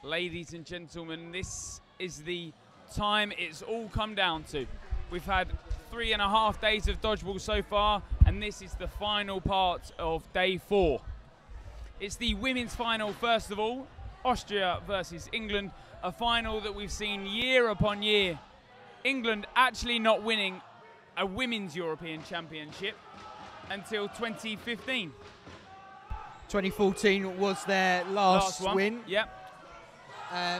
Ladies and gentlemen, this is the time it's all come down to. We've had 3.5 days of dodgeball so far, and this is the final part of day 4. It's the women's final, first of all, Austria versus England, a final that we've seen year upon year. England actually not winning a women's European Championship until 2015. 2014 was their last win. Yep.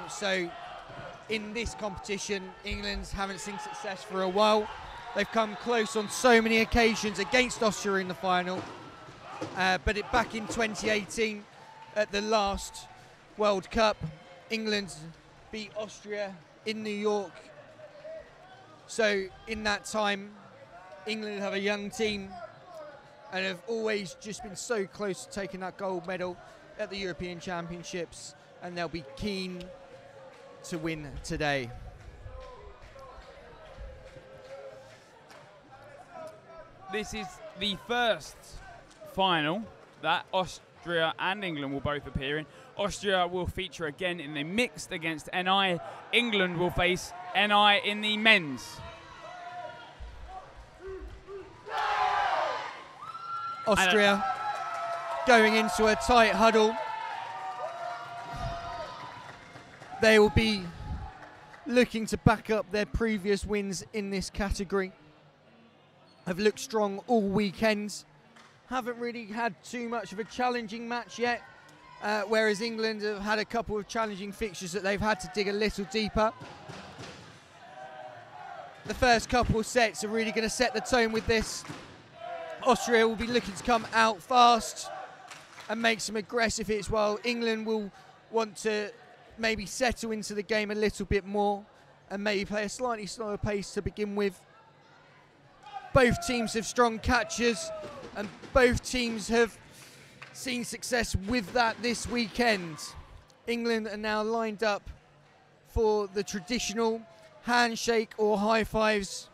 So in this competition, England's haven't seen success for a while. They've come close on so many occasions against Austria in the final. But back in 2018, at the last World Cup, England beat Austria in New York. So in that time, England have a young team and have always just been so close to taking that gold medal at the European Championships, and they'll be keen to win today. This is the first final that Austria and England will both appear in. Austria will feature again in the mixed against NI. England will face NI in the men's. Austria going into a tight huddle. They will be looking to back up their previous wins in this category. Have looked strong all weekend. Haven't really had too much of a challenging match yet, whereas England have had a couple of challenging fixtures that they've had to dig a little deeper. The first couple of sets are really going to set the tone with this. Austria will be looking to come out fast and make some aggressive hits, while England will want to maybe settle into the game a little bit more and maybe play a slightly slower pace to begin with. Both teams have strong catchers, and both teams have seen success with that this weekend. England are now lined up for the traditional handshake or high fives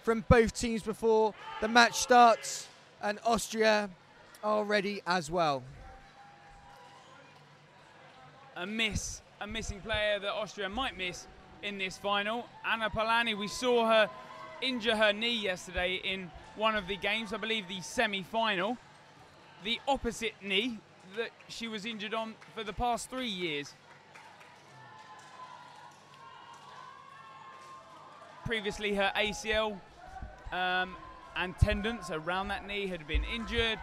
from both teams before the match starts, and Austria are ready as well. A missing player that Austria might miss in this final. Anna Palani, we saw her injure her knee yesterday in one of the games, I believe the semi-final. The opposite knee that she was injured on for the past 3 years. Previously her ACL and tendons around that knee had been injured.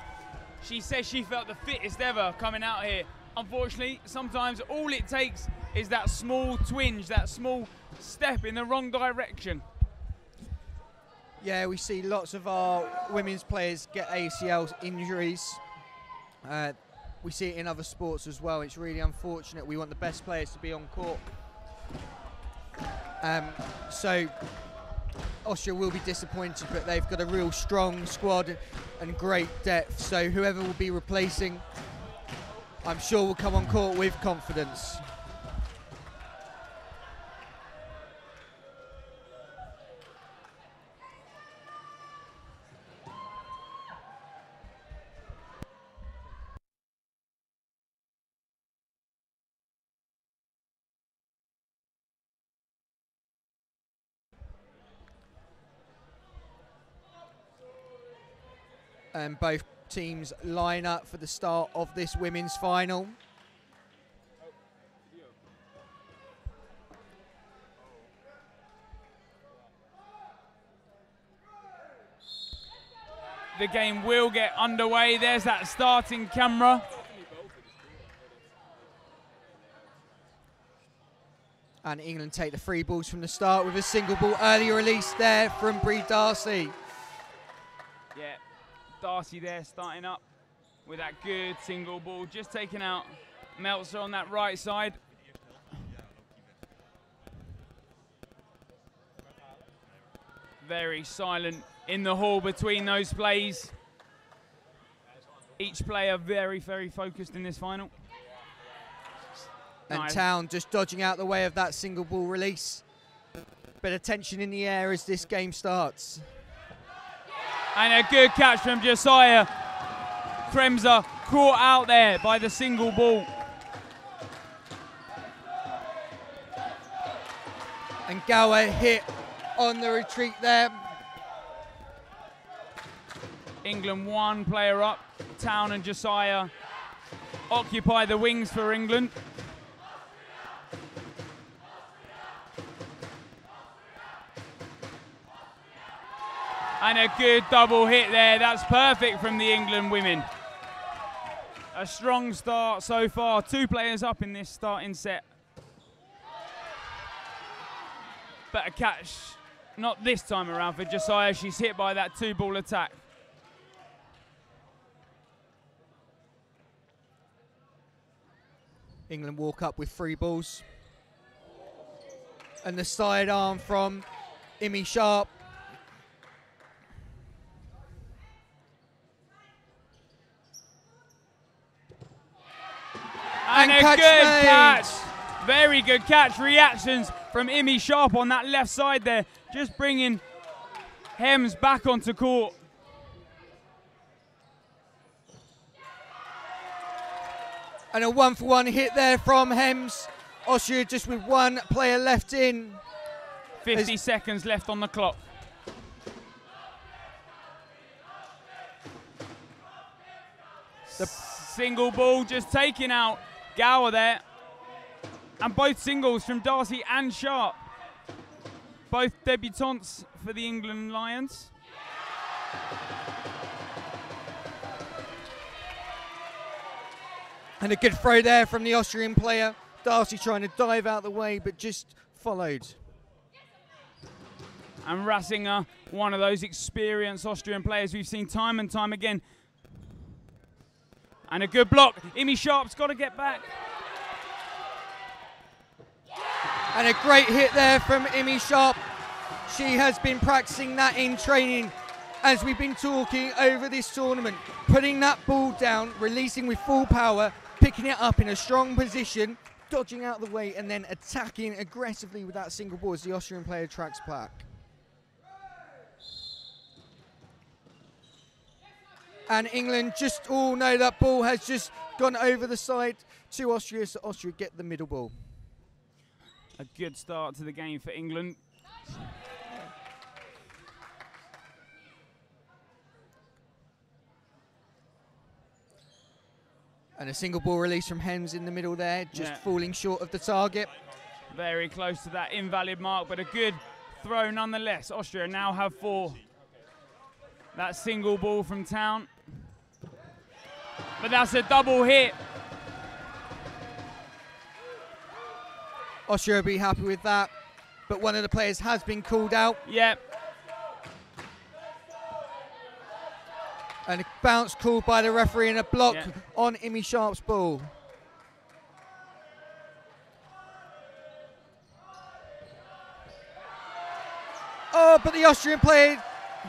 She says she felt the fittest ever coming out here. Unfortunately, sometimes all it takes is that small twinge, that small step in the wrong direction. Yeah, we see lots of our women's players get ACL injuries. We see it in other sports as well. It's really unfortunate. We want the best players to be on court. So Austria will be disappointed, but they've got a real strong squad and great depth. So whoever will be replacing, I'm sure will come on court with confidence. And both teams line up for the start of this women's final. The game will get underway. There's that starting camera. And England take the free balls from the start with a single ball early release there from Bree Darcy. Yeah, Darcy there starting up with that good single ball, just taking out Meltzer on that right side. Very silent in the hall between those plays. Each player very, very focused in this final. And Town just dodging out the way of that single ball release. Bit of tension in the air as this game starts. And a good catch from Josiah. Kremser caught out there by the single ball. And Gower hit on the retreat there. England 1 player up. Town and Josiah occupy the wings for England. And a good double hit there. That's perfect from the England women. A strong start so far. 2 players up in this starting set. Better catch, not this time around for Josiah. She's hit by that 2-ball attack. England walk up with 3 balls. And the side arm from Imi Sharp. And a good catch. Very good catch. Reactions from Imi Sharp on that left side there. Just bringing Hems back onto court. And a 1-for-1 hit there from Hems. Austria just with 1 player left in. 50 seconds left on the clock. The single ball just taking out Gower there. And both singles from Darcy and Sharp. Both debutantes for the England Lions. And a good throw there from the Austrian player. Darcy trying to dive out the way, but just followed. And Rassinger, one of those experienced Austrian players we've seen time and time again. And a good block. Imi Sharp's got to get back. And a great hit there from Imi Sharp. She has been practicing that in training as we've been talking over this tournament. Putting that ball down, releasing with full power, picking it up in a strong position, dodging out the way, and then attacking aggressively with that single ball as the Austrian player tracks back. And England just all know that ball has just gone over the side to Austria, so Austria get the middle ball. A good start to the game for England. And a single ball release from Hems in the middle there, just falling short of the target. Very close to that invalid mark, but a good throw nonetheless. Austria now have 4. That single ball from Town. But that's a double hit. Austria will be happy with that, but one of the players has been called out. Yep. And a bounce called by the referee and a block on Imi Sharp's ball. Oh, but the Austrian player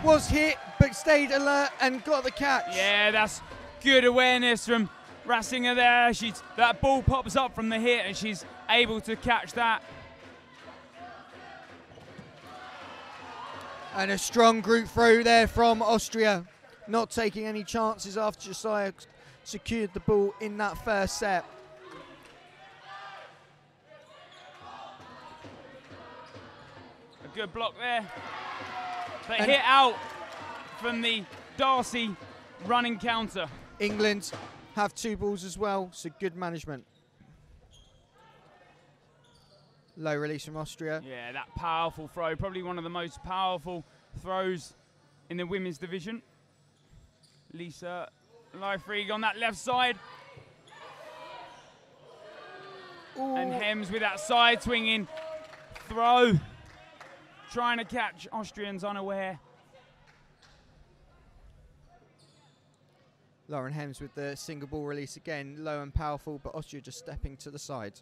was hit, but stayed alert and got the catch. Yeah, that's good awareness from Rassinger there. That ball pops up from the hit and she's able to catch that. And a strong group throw there from Austria, not taking any chances after Josiah secured the ball in that first set. A good block there. But hit out from the Darcy running counter. England have 2 balls as well, so good management. Low release from Austria. Yeah, that powerful throw, probably one of the most powerful throws in the women's division. Lisa Leifrig on that left side. Ooh. And Hems with that side swinging throw. Trying to catch Austrians unaware. Lauren Hems with the single ball release again, low and powerful, but Austria just stepping to the side.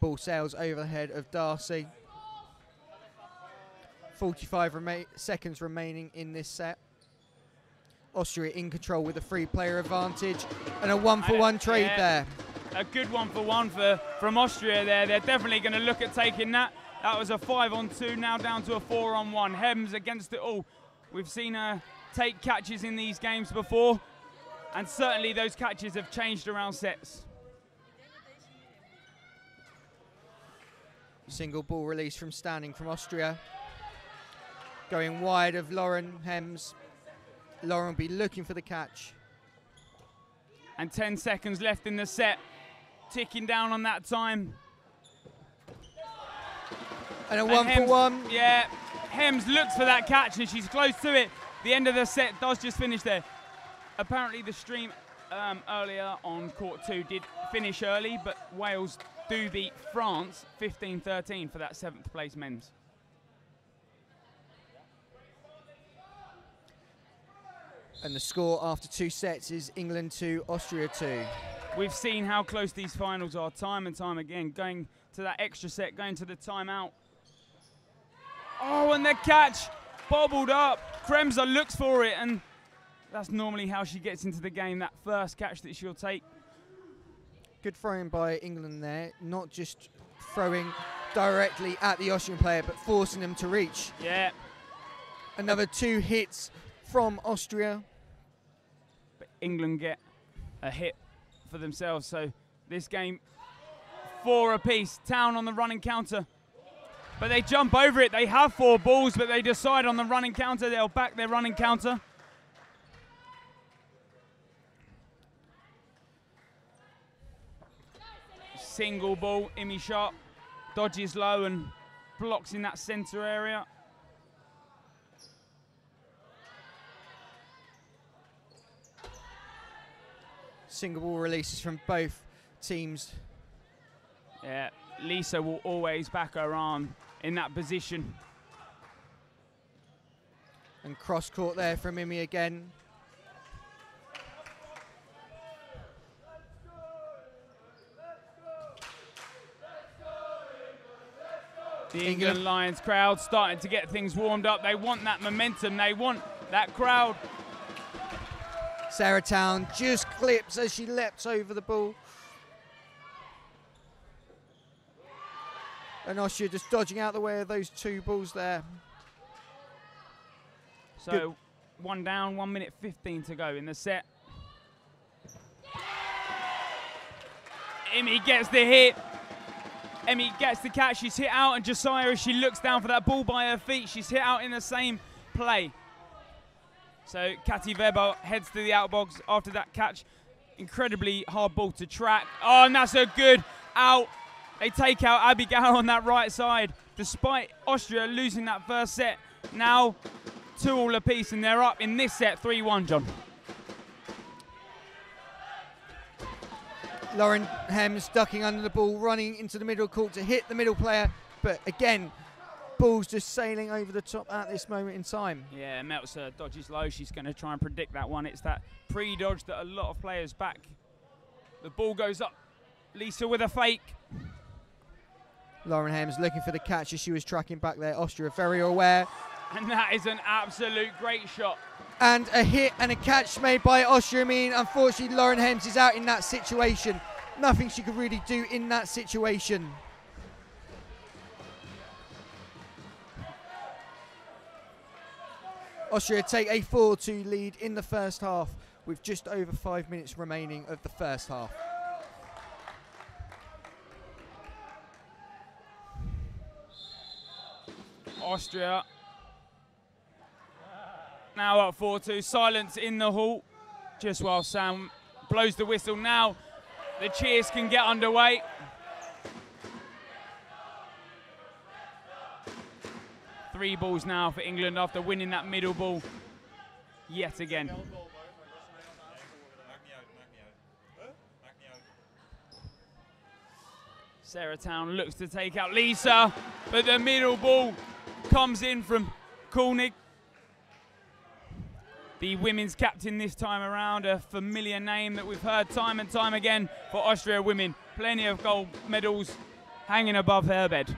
Ball sails over the head of Darcy. 45 seconds remaining in this set. Austria in control with a 3-player advantage and a 1-for-1 trade there. A good 1-for-1 from Austria there. They're definitely going to look at taking that. That was a 5-on-2, now down to a 4-on-1. Hems against it all. We've seen her take catches in these games before, and certainly those catches have changed around sets. Single ball release from standing from Austria. Going wide of Lauren Hems. Lauren will be looking for the catch. And 10 seconds left in the set. Ticking down on that time. And a 1-for-1. Yeah, Hems looks for that catch and she's close to it. The end of the set does just finish there. Apparently the stream earlier on court 2 did finish early, but Wales do beat France 15-13 for that 7th place men's. And the score after 2 sets is England 2, Austria 2. We've seen how close these finals are time and time again, going to that extra set, going to the timeout. Oh, and the catch bobbled up. Kremser looks for it, and that's normally how she gets into the game, that first catch that she'll take. Good throwing by England there, not just throwing directly at the Austrian player, but forcing them to reach. Yeah. Another 2 hits from Austria. But England get a hit for themselves, so this game 4 apiece. Town on the running counter, but they jump over it. They have 4 balls, but they decide on the running counter. They'll back their running counter. Single ball, Imi Sharp dodges low and blocks in that center area. Single ball releases from both teams. Yeah, Lisa will always back her arm in that position. And cross court there from Imi again. The England Lions crowd starting to get things warmed up. They want that momentum. They want that crowd. Sarah Town just clips as she leaps over the ball. And Austria just dodging out the way of those 2 balls there. So good. 1 down, 1 minute 15 to go in the set. Imi gets the hit. Emi gets the catch, she's hit out, and Josiah, as she looks down for that ball by her feet, she's hit out in the same play. So Katy Weber heads to the outbox after that catch. Incredibly hard ball to track. Oh, and that's a good out. They take out Abigail on that right side, despite Austria losing that first set. Now 2 all apiece, and they're up in this set 3-1, John. Lauren Hems ducking under the ball, running into the middle court to hit the middle player, but again, ball's just sailing over the top at this moment in time. Yeah, Meltzer dodges low. She's going to try and predict that one. It's that pre-dodge that a lot of players back. The ball goes up. Lisa with a fake. Lauren Hems looking for the catch as she was tracking back there. Austria very aware. And that is an absolute great shot. And a hit and a catch made by Austria. I mean, unfortunately, Lauren Hems is out in that situation. Nothing she could really do in that situation. Austria take a 4-2 lead in the first half with just over 5 minutes remaining of the first half. Austria now up 4-2. Silence in the hall just while Sam blows the whistle. Now the cheers can get underway. Three balls now for England after winning that middle ball yet again. Sarah Town looks to take out Lisa, but the middle ball comes in from Koenig. The women's captain this time around, a familiar name that we've heard time and time again for Austria women. Plenty of gold medals hanging above her bed.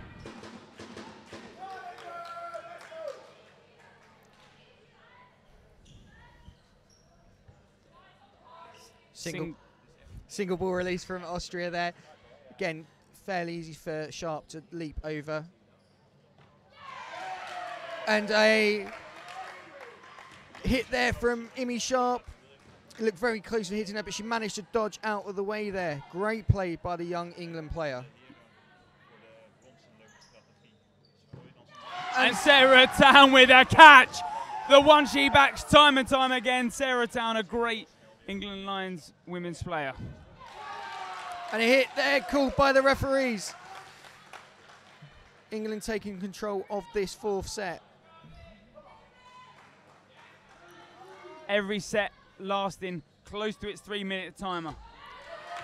Single ball release from Austria there. Again, fairly easy for Sharp to leap over. And a hit there from Imi Sharp. It looked very close to hitting her, but she managed to dodge out of the way there. Great play by the young England player. And Sarah Town with a catch. The one she backs time and time again. Sarah Town, a great England Lions women's player. And a hit there called by the referees. England taking control of this fourth set. Every set lasting close to its 3-minute timer.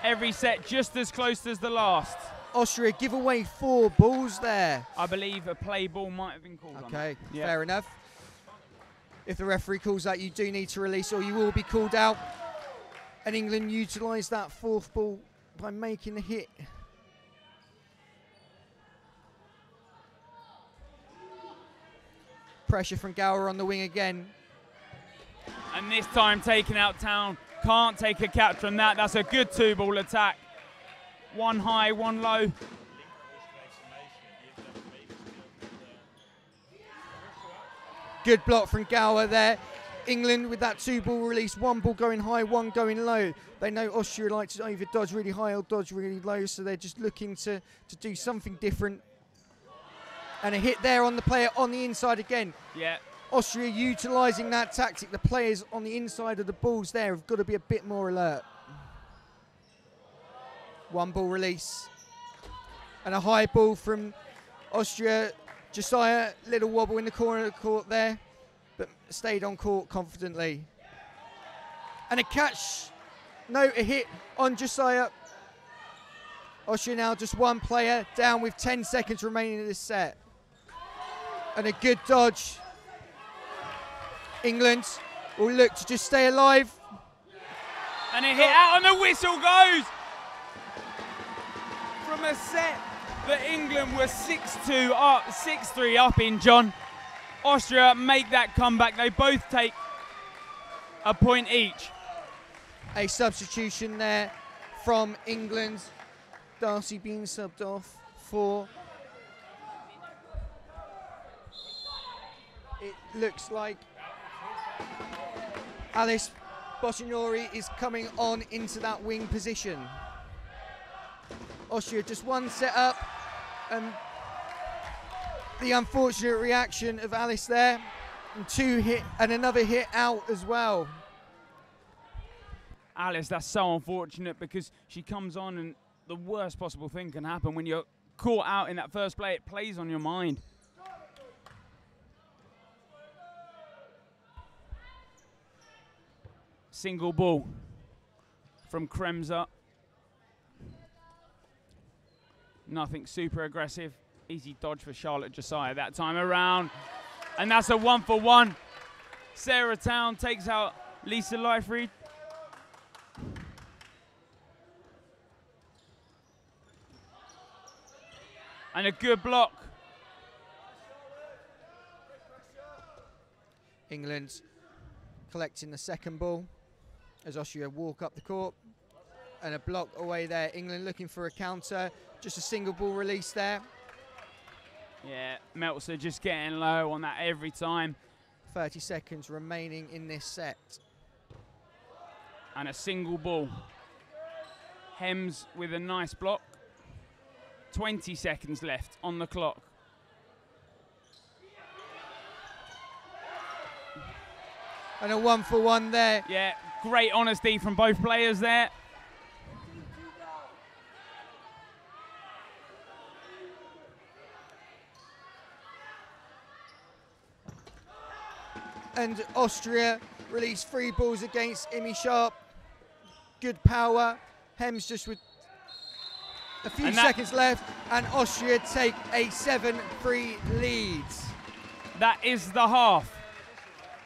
Every set just as close as the last. Austria give away 4 balls there. I believe a play ball might have been called. Okay, on fair enough. If the referee calls that, you do need to release or you will be called out. And England utilised that 4th ball by making the hit. Pressure from Gower on the wing again. And this time taking out Town. Can't take a catch from that. That's a good 2-ball attack. One high, one low. Good block from Gower there. England with that 2-ball release, 1 ball going high, 1 going low. They know Austria like to either dodge really high or dodge really low, so they're just looking to do something different. And a hit there on the player on the inside again. Yeah. Austria utilising that tactic. The players on the inside of the balls there have got to be a bit more alert. 1 ball release. And a high ball from Austria. Josiah, little wobble in the corner of the court there, but stayed on court confidently. And a catch. No, a hit on Josiah. Austria now just 1 player down with 10 seconds remaining in this set. And a good dodge. England will look to just stay alive. And a hit out and the whistle goes. From a set that England were 6-2 up, 6-3 up in, John. Austria make that comeback. They both take a point each. A substitution there from England. Darcy being subbed off for... It looks like Alice Boccignori is coming on into that wing position. Austria just 1 set up, and the unfortunate reaction of Alice there, and 2 hit and another hit out as well. Alice, that's so unfortunate because she comes on and the worst possible thing can happen when you're caught out in that first play. It plays on your mind. Single ball from Kremser. Nothing super aggressive. Easy dodge for Charlotte Josiah that time around. And that's a 1-for-1. Sarah Town takes out Lisa Leifried. And a good block. England collecting the 2nd ball as Austria walk up the court. And a block away there. England looking for a counter. Just a single ball release there. Yeah, Meltzer just getting low on that every time. 30 seconds remaining in this set. And a single ball. Hems with a nice block. 20 seconds left on the clock. And a 1-for-1 there. Yeah, great honesty from both players there. And Austria release 3 balls against Imi Sharp. Good power. Hems just with a few seconds left, and Austria take a 7-3 lead. That is the half.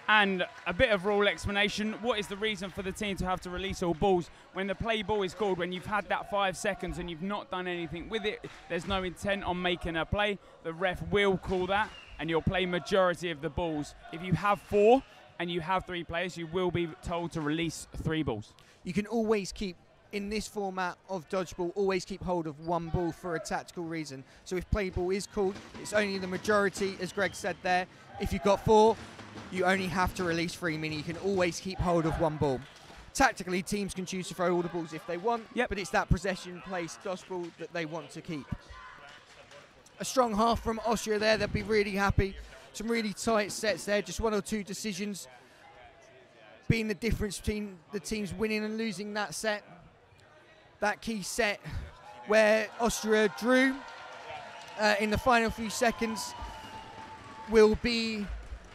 And a bit of rule explanation. What is the reason for the team to have to release all balls? When the play ball is called, when you've had that 5 seconds and you've not done anything with it, there's no intent on making a play, the ref will call that and you'll play majority of the balls. If you have 4 and you have 3 players, you will be told to release 3 balls. You can always keep, in this format of dodgeball, always keep hold of 1 ball for a tactical reason. So if play ball is called, it's only the majority, as Greg said there. If you've got 4, you only have to release 3, meaning you can always keep hold of 1 ball. Tactically, teams can choose to throw all the balls if they want, but it's that possession-placed dodgeball that they want to keep. a strong half from Austria there. They'll be really happy. Some really tight sets there, just 1 or 2 decisions being the difference between the teams winning and losing that set. That key set where Austria drew in the final few seconds will be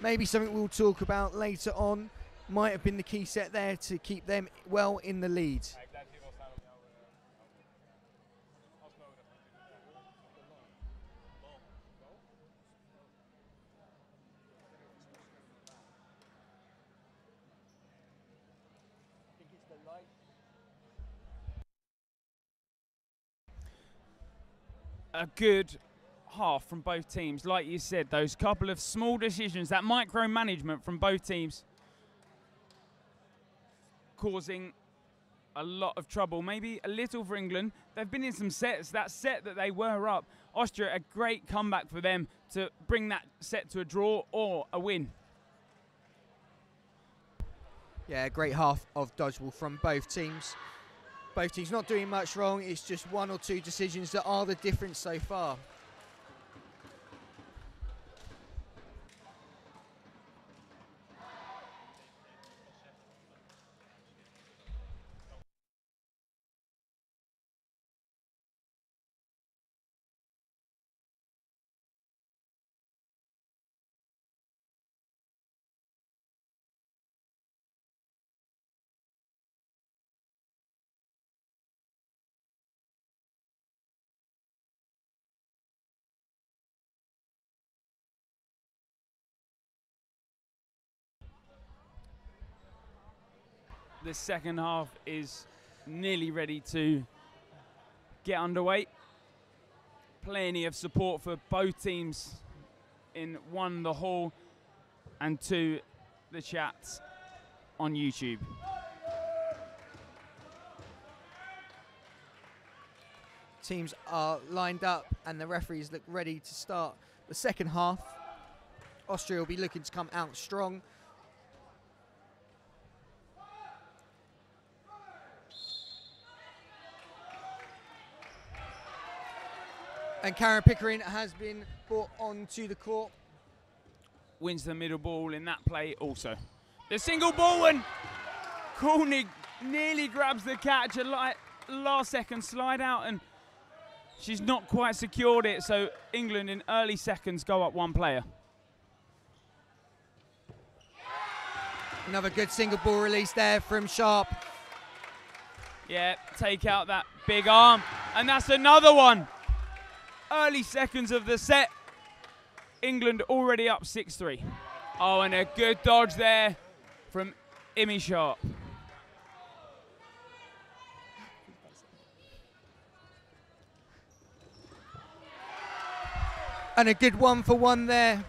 maybe something we'll talk about later on. Might have been the key set there to keep them well in the lead. A good half from both teams. Like you said, those couple of small decisions, that micromanagement from both teams causing a lot of trouble, maybe a little for England. They've been in some sets. That set that they were up, Austria, a great comeback for them to bring that set to a draw or a win. Yeah, a great half of dodgeball from both teams. Both teams not doing much wrong. It's just 1 or 2 decisions that are the difference so far. The second half is nearly ready to get underway. Plenty of support for both teams in 1, the hall, and 2, the chats on YouTube. Teams are lined up and the referees look ready to start the second half. Austria will be looking to come out strong. And Karen Pickering has been brought onto the court. Wins the middle ball in that play also. The single ball, and Koenig nearly grabs the catch. A last second slide out, and she's not quite secured it. So England in early seconds go up 1 player. Another good single ball release there from Sharp. Yeah, take out that big arm. And that's another one. Early seconds of the set. England already up 6-3. Oh, and a good dodge there from Imi Sharp. And a good 1-for-1 there.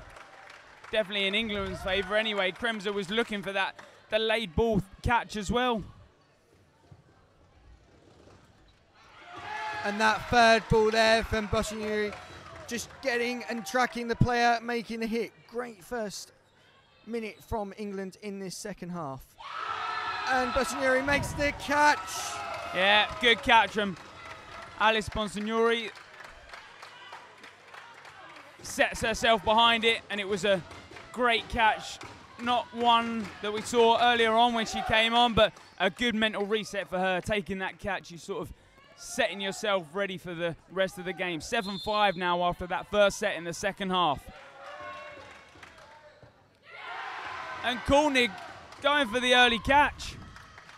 Definitely in England's favour anyway. Kremser was looking for that delayed ball catch as well. And that third ball there from Bosniuri, just getting and tracking the player, making the hit. Great first minute from England in this second half. And Bosniuri makes the catch. Yeah, good catch from Alice Bonsignori. Sets herself behind it, and it was a great catch. Not one that we saw earlier on when she came on, but a good mental reset for her. Taking that catch, you sort of setting yourself ready for the rest of the game. 7-5 now after that first set in the second half. And Koenig going for the early catch.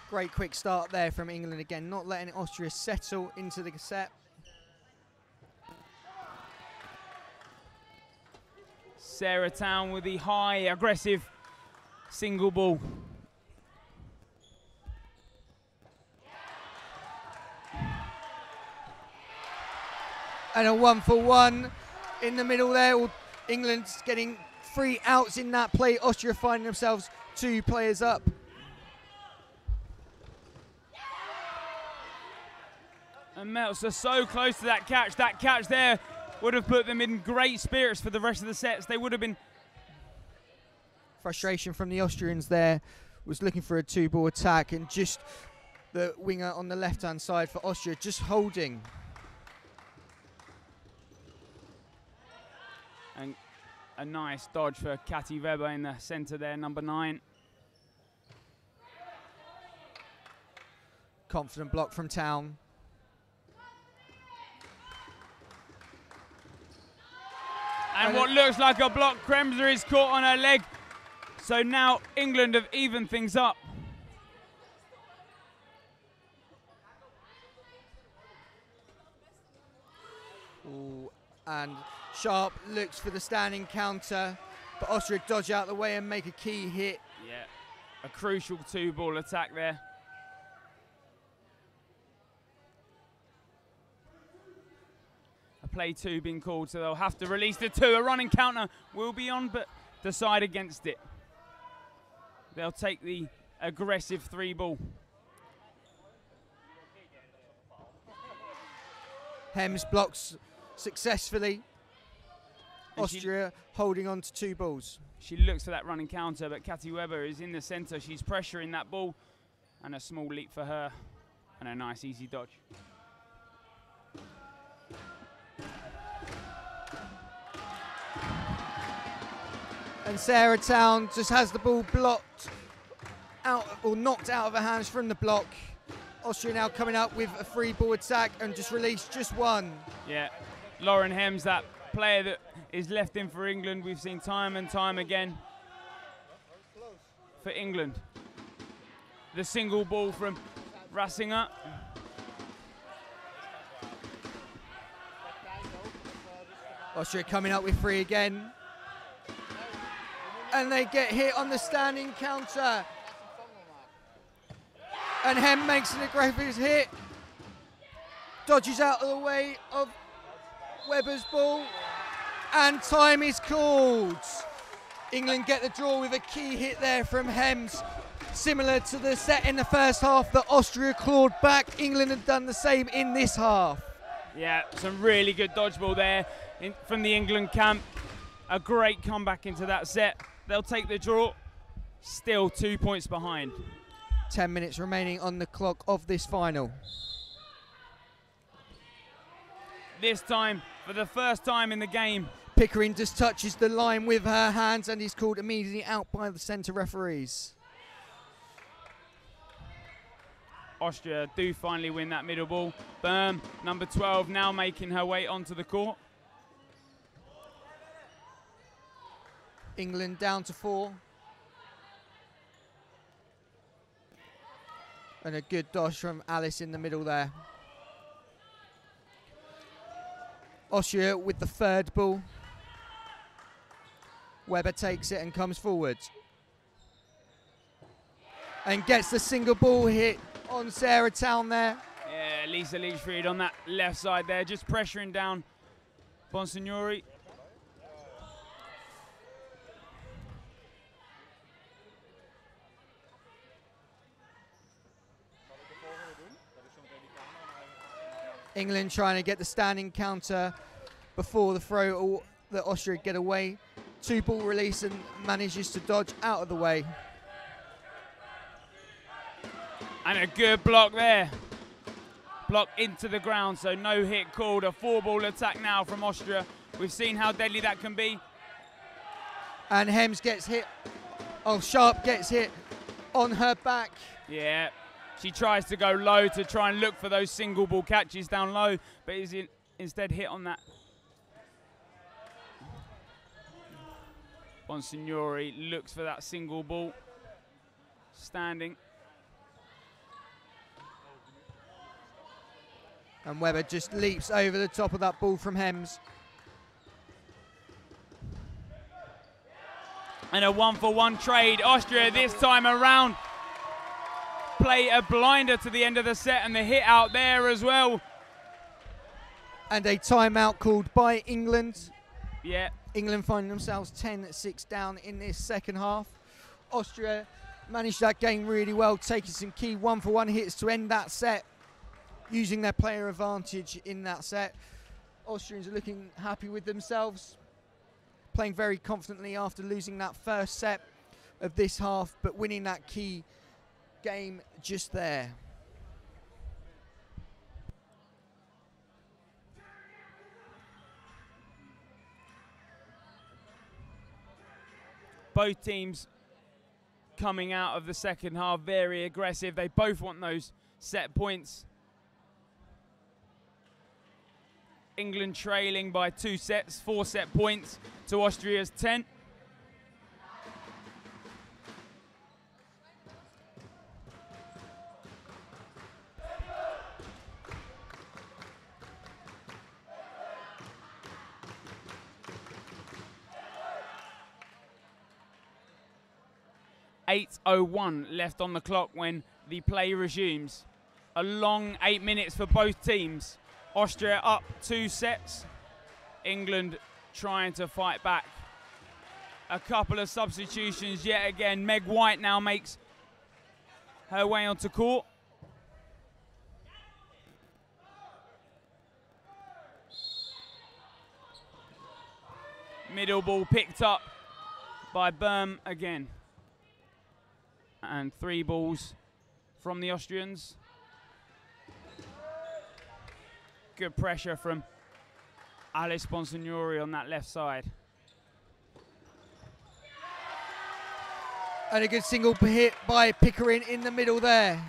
Great quick start there from England again, not letting Austria settle into the set. Sarah Town with the high, aggressive single ball. And a 1-for-1 in the middle there. England's getting 3 outs in that play. Austria finding themselves 2 players up. And Meltzer so close to that catch. That catch there would have put them in great spirits for the rest of the sets. They would have been... Frustration from the Austrians there. Was looking for a 2-ball attack, and just the winger on the left-hand side for Austria just holding. And a nice dodge for Katy Weber in the centre there, number 9. Confident block from Town. And what looks like a block, Kremser is caught on her leg. So now England have evened things up. Ooh, and Sharp looks for the standing counter, but Austria dodge out the way and make a key hit. Yeah, a crucial 2-ball attack there. A play 2 being called, so they'll have to release the 2. A running counter will be on, but decide against it. They'll take the aggressive 3-ball. Hems blocks successfully. And Austria holding on to 2 balls. She looks for that running counter, but Katy Weber is in the centre. She's pressuring that ball, and a small leap for her, and a nice easy dodge. And Sarah Town just has the ball blocked out, or knocked out of her hands from the block. Austria now coming up with a 3-ball attack and just released just 1. Yeah, Lauren Hems, that player that is left in for England. We've seen time and time again for England. The single ball from Rasinger. Austria coming up with 3 again. And they get hit on the standing counter. And Hem makes an aggressive hit. Dodges out of the way of Weber's ball. And time is called. England get the draw with a key hit there from Hems. Similar to the set in the first half that Austria clawed back. England have done the same in this half. Yeah, some really good dodgeball there from the England camp. A great comeback into that set. They'll take the draw. Still 2 points behind. 10 minutes remaining on the clock of this final. This time, for the first time in the game, Pickering just touches the line with her hands and is called immediately out by the centre referees. Austria do finally win that middle ball. Berm, number 12, now making her way onto the court. England down to 4. And a good dodge from Alice in the middle there. Austria with the 3rd ball. Weber takes it and comes forward. And gets the single ball hit on Sarah Town there. Yeah, Lisa Leachfried on that left side there, just pressuring down Bonsignori. England trying to get the standing counter before the throw that Austria get away. 2-ball release and manages to dodge out of the way. And a good block there. Block into the ground, so no hit called. A 4-ball attack now from Austria. We've seen how deadly that can be. And Hems gets hit. Oh, Sharp gets hit on her back. Yeah. She tries to go low to try and look for those single ball catches down low, but is instead hit on that. Bonsignori looks for that single ball. Standing. And Weber just leaps over the top of that ball from Hems. And a 1-for-1 trade. Austria this time around play a blinder to the end of the set, and the hit out there as well. And a timeout called by England. Yeah. England finding themselves 10-6 down in this second half. Austria managed that game really well, taking some key 1-for-1 hits to end that set, using their player advantage in that set. Austrians are looking happy with themselves, playing very confidently after losing that first set of this half, but winning that key game just there. Both teams coming out of the second half very aggressive. They both want those set points. England trailing by 2 sets, 4 set points to Austria's 10. .8:01 left on the clock when the play resumes. A long 8 minutes for both teams. Austria up 2 sets. England trying to fight back. A couple of substitutions yet again. Meg White now makes her way onto court. Middle ball picked up by Böhm again. And 3 balls from the Austrians. Good pressure from Alice Bonsignori on that left side. And a good single hit by Pickering in the middle there.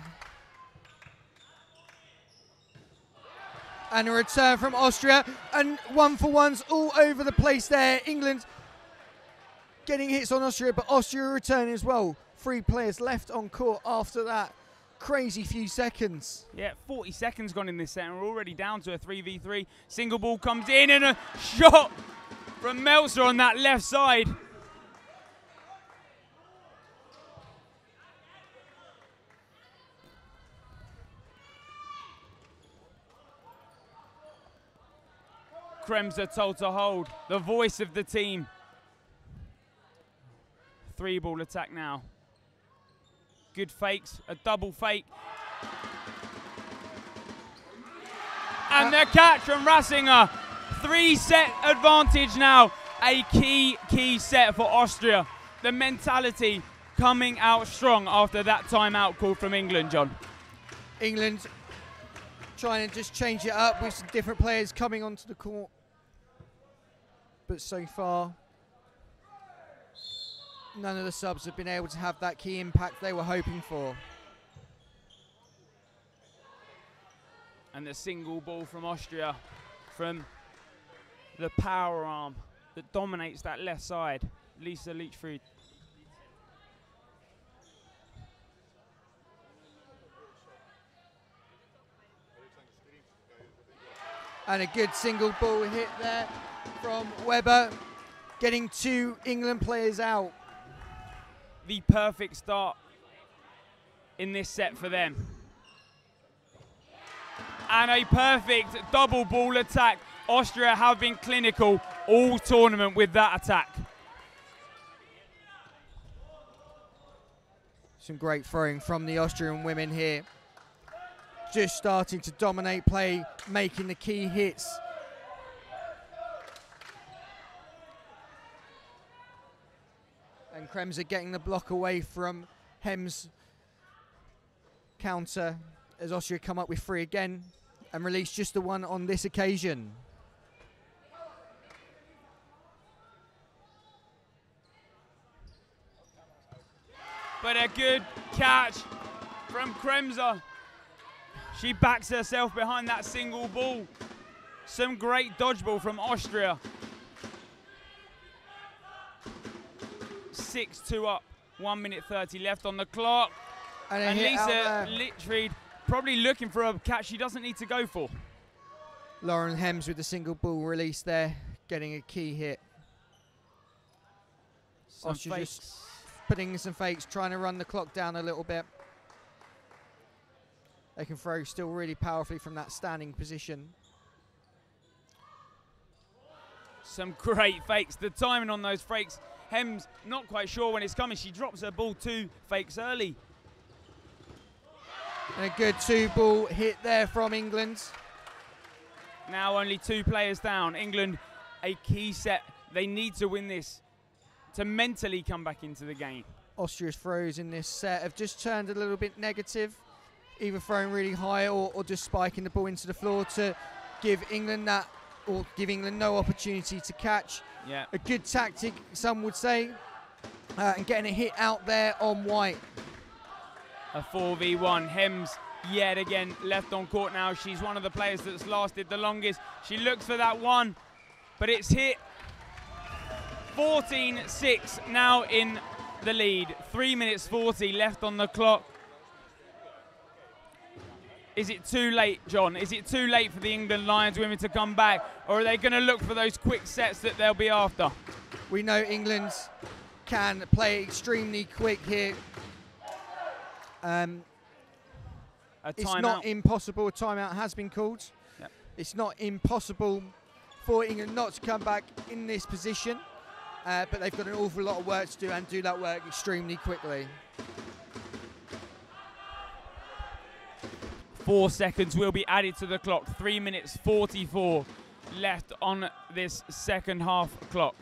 And a return from Austria. And 1-for-1s all over the place there. England getting hits on Austria, but Austria returning as well. 3 players left on court after that crazy few seconds. Yeah, 40 seconds gone in this set, and we're already down to a 3v3. Single ball comes in, and a shot from Meltzer on that left side. Kremser told to hold, the voice of the team. 3-ball attack now. Good fakes, a double fake. And the catch from Rasinger. 3-set advantage now. A key set for Austria. The mentality coming out strong after that timeout call from England, John. England trying to just change it up with some different players coming onto the court. But so far, none of the subs have been able to have that key impact they were hoping for. And the single ball from Austria, from the power arm that dominates that left side, Lisa Leachfried. And a good single ball hit there from Weber, getting 2 England players out. The perfect start in this set for them. And a perfect double ball attack. Austria have been clinical all tournament with that attack. Some great throwing from the Austrian women here. Just starting to dominate play, making the key hits. And Kremser getting the block away from Hem's counter as Austria come up with 3 again and release just the 1 on this occasion. But a good catch from Kremser. She backs herself behind that single ball. Some great dodgeball from Austria. 6-2 up, 1 minute 30 left on the clock. And Lisa Litchfield probably looking for a catch she doesn't need to go for. Lauren Hems with the single ball release there, getting a key hit. Austria just putting in some fakes, trying to run the clock down a little bit. They can throw still really powerfully from that standing position. Some great fakes. The timing on those fakes, Hems not quite sure when it's coming. She drops her ball 2 fakes early. And a good 2-ball hit there from England. Now only 2 players down. England, a key set. They need to win this to mentally come back into the game. Austria's throws in this set have just turned a little bit negative, either throwing really high or just spiking the ball into the floor to give England that, or give England no opportunity to catch. Yeah. A good tactic, some would say, and getting a hit out there on White. A 4v1. Hems yet again left on court now. She's one of the players that's lasted the longest. She looks for that one, but it's hit. 14-6 now in the lead. 3 minutes 40 left on the clock. Is it too late, John? Is it too late for the England Lions women to come back, or are they going to look for those quick sets that they'll be after? We know England can play extremely quick here. It's not impossible. A timeout has been called. Yep. It's not impossible for England not to come back in this position, but they've got an awful lot of work to do and do that work extremely quickly. 4 seconds will be added to the clock. 3 minutes 44 left on this second half clock.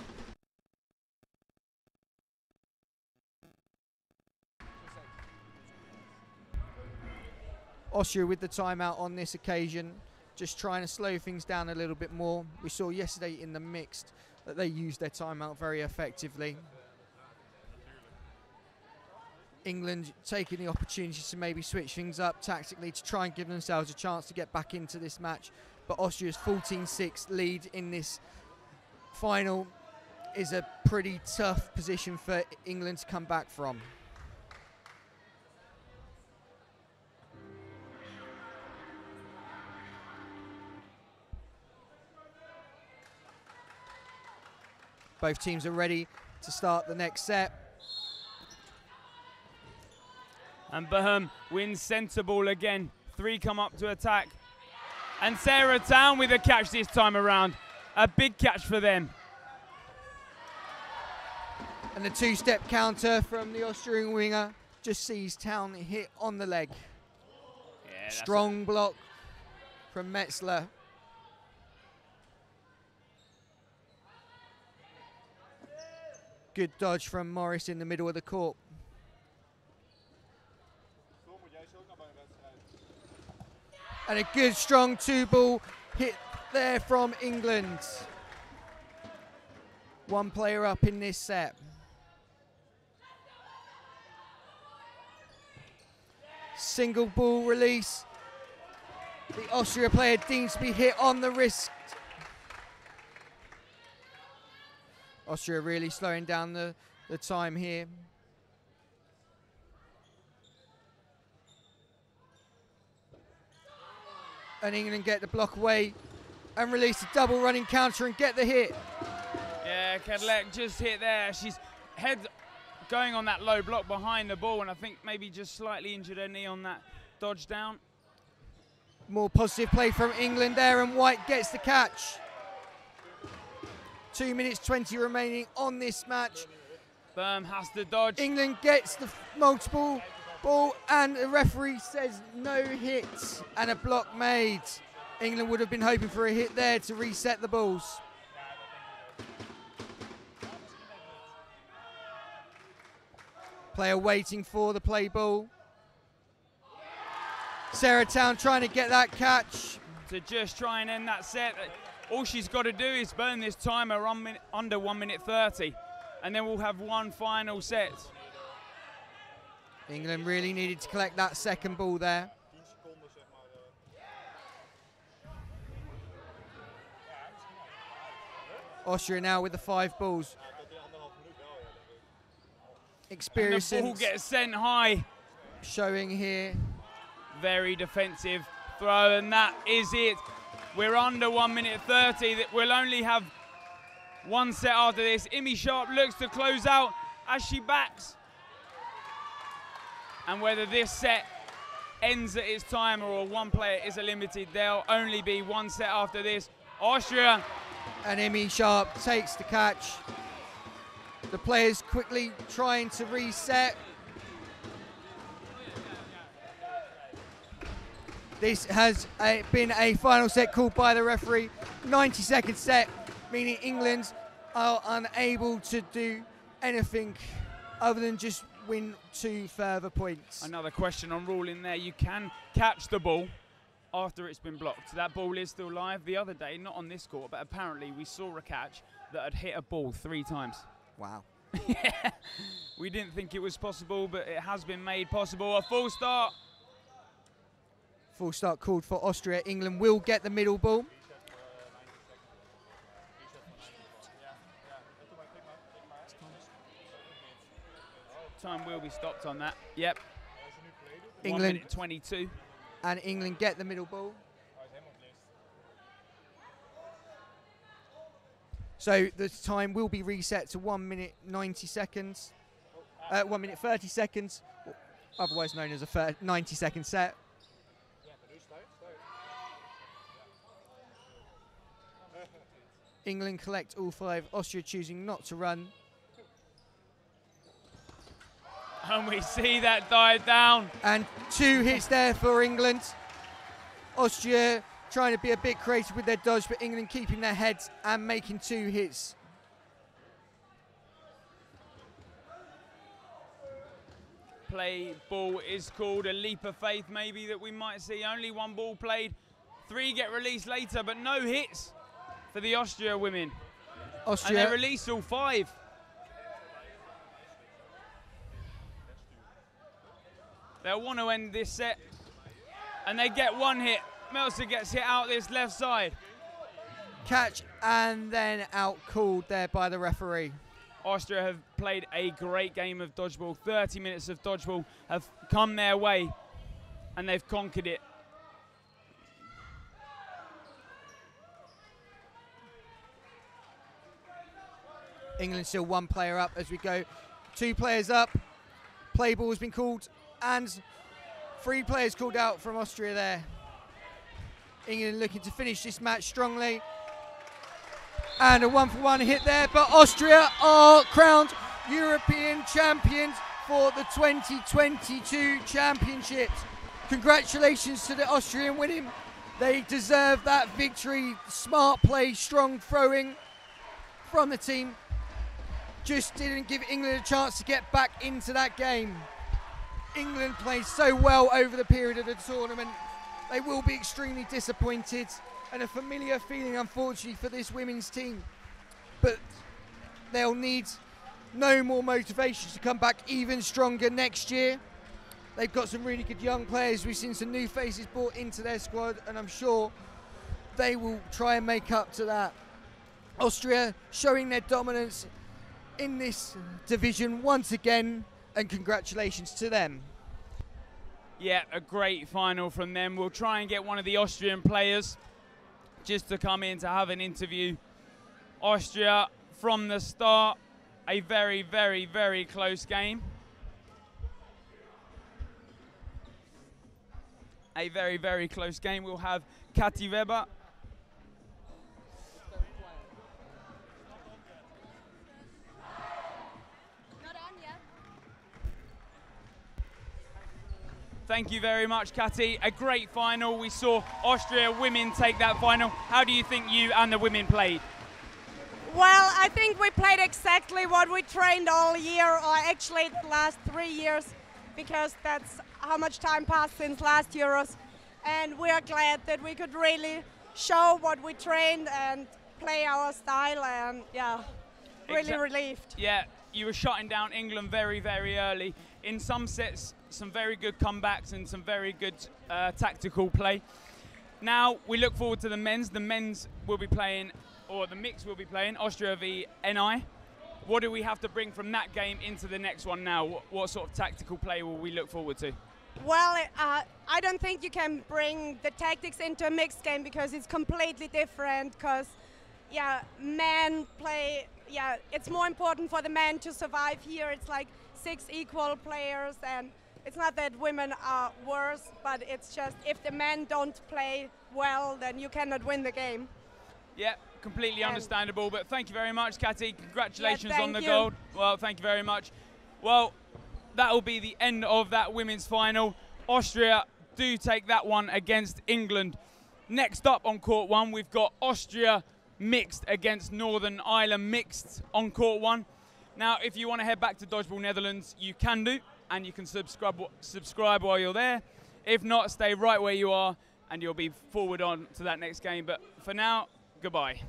Austria with the timeout on this occasion, just trying to slow things down a little bit more. We saw yesterday in the mixed that they used their timeout very effectively. England taking the opportunity to maybe switch things up tactically to try and give themselves a chance to get back into this match. But Austria's 14-6 lead in this final is a pretty tough position for England to come back from. Both teams are ready to start the next set. And Boehm wins centre ball again. 3 come up to attack. And Sarah Town with a catch this time around. A big catch for them. And the 2-step counter from the Austrian winger just sees Town hit on the leg. Yeah, strong block from Metzler. Good dodge from Morris in the middle of the court. And a good strong 2-ball hit there from England. 1 player up in this set. Single ball release. The Austria player deems to be hit on the wrist. Austria really slowing down the time here. And England get the block away and release a double running counter and get the hit. Yeah, Kedlek just hit there. She's head going on that low block behind the ball, and I think maybe just slightly injured her knee on that dodge down. More positive play from England there, and White gets the catch. 2 minutes 20 remaining on this match. Boehm has to dodge. England gets the multiple ball, and the referee says no hits and a block made. England would have been hoping for a hit there to reset the balls. Player waiting for the play ball. Sarah Town trying to get that catch. To just try and end that set. All she's got to do is burn this timer under 1 minute 30, and then we'll have one final set. England really needed to collect that second ball there. Austria now with the 5 balls. Experience. And the ball gets sent high. Showing here. Very defensive throw, and that is it. We're under 1 minute 30. We'll only have one set after this. Imi Sharp looks to close out as she backs. And whether this set ends at its time or one player is limited, there'll only be one set after this. Austria. And Imi Sharp takes the catch. The players quickly trying to reset. This has been a final set called by the referee. 90-second set, meaning England are unable to do anything other than just win 2 further points. Another question on ruling there. You can catch the ball after it's been blocked. That ball is still live. The other day, not on this court, but apparently we saw a catch that had hit a ball 3 times. Wow. Yeah. We didn't think it was possible, but it has been made possible. A full start. Full start called for Austria. England will get the middle ball. Time will be stopped on that. Yep. England 1 minute 22. And England get the middle ball. So the time will be reset to 1 minute 90 seconds. 1 minute 30 seconds, otherwise known as a 90-second set. England collect all 5. Austria choosing not to run. And we see that dive down. And 2 hits there for England. Austria trying to be a bit creative with their dodge, but England keeping their heads and making 2 hits. Play ball is called. A leap of faith maybe that we might see. Only 1 ball played. 3 get released later, but no hits for the Austria women. Austria. And they released all 5. They'll want to end this set. And they get 1 hit. Meltzer gets hit out this left side. Catch and then out called there by the referee. Austria have played a great game of dodgeball. 30 minutes of dodgeball have come their way and they've conquered it. England still 1 player up as we go. 2 players up. Play ball has been called and 3 players called out from Austria there. England looking to finish this match strongly. And a 1-for-1 hit there, but Austria are crowned European champions for the 2022 championships. Congratulations to the Austrian women. They deserve that victory. Smart play, strong throwing from the team. Just didn't give England a chance to get back into that game. England played so well over the period of the tournament. They will be extremely disappointed, and a familiar feeling, unfortunately, for this women's team. But they'll need no more motivation to come back even stronger next year. They've got some really good young players. We've seen some new faces brought into their squad, and I'm sure they will try and make up to that. Austria showing their dominance in this division once again, and congratulations to them. Yeah, a great final from them. We'll try and get one of the Austrian players just to come in to have an interview. Austria, from the start, a very, very, very close game. A very, very close game. We'll have Katy Weber. Thank you very much, Katy. A great final. We saw Austria women take that final. How do you think you and the women played? Well, I think we played exactly what we trained all year, or actually the last 3 years, because that's how much time passed since last Euros. And we are glad that we could really show what we trained and play our style, and yeah, really relieved. Yeah, you were shutting down England very, very early. In some sets, some very good comebacks and some very good tactical play. Now we look forward to the men's. The men's will be playing, or the mix will be playing, Austria v NI. What do we have to bring from that game into the next one now? What sort of tactical play will we look forward to? Well, I don't think you can bring the tactics into a mixed game because it's completely different. Because, yeah, men play. Yeah, it's more important for the men to survive here. It's like 6 equal players, and it's not that women are worse, but it's just if the men don't play well, then you cannot win the game. Yeah, completely understandable, but thank you very much, Katy. Congratulations on the you. gold. Well, thank you very much. Well, that will be the end of that women's final. Austria do take that one against England. Next up on court 1, we've got Austria mixed against Northern Ireland mixed on court 1. Now, if you want to head back to Dodgeball Netherlands, you can do, and you can subscribe while you're there. If not, stay right where you are, and you'll be forward on to that next game. But for now, goodbye.